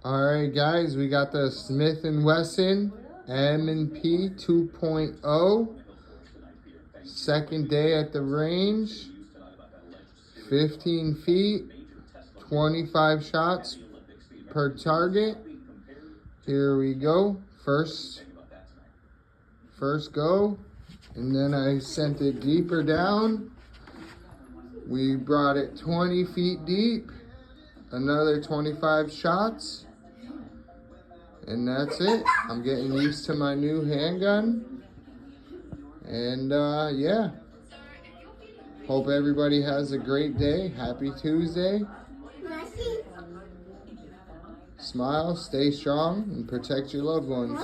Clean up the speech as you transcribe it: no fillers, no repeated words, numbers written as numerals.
All right, guys, we got the Smith & Wesson M&P 2.0. Second day at the range. 15 feet, 25 shots per target. Here we go. First go. And then I sent it deeper down. We brought it 20 feet deep. Another 25 shots. And that's it. I'm getting used to my new handgun. And yeah. Hope everybody has a great day. Happy Tuesday. Smile, stay strong, and protect your loved ones.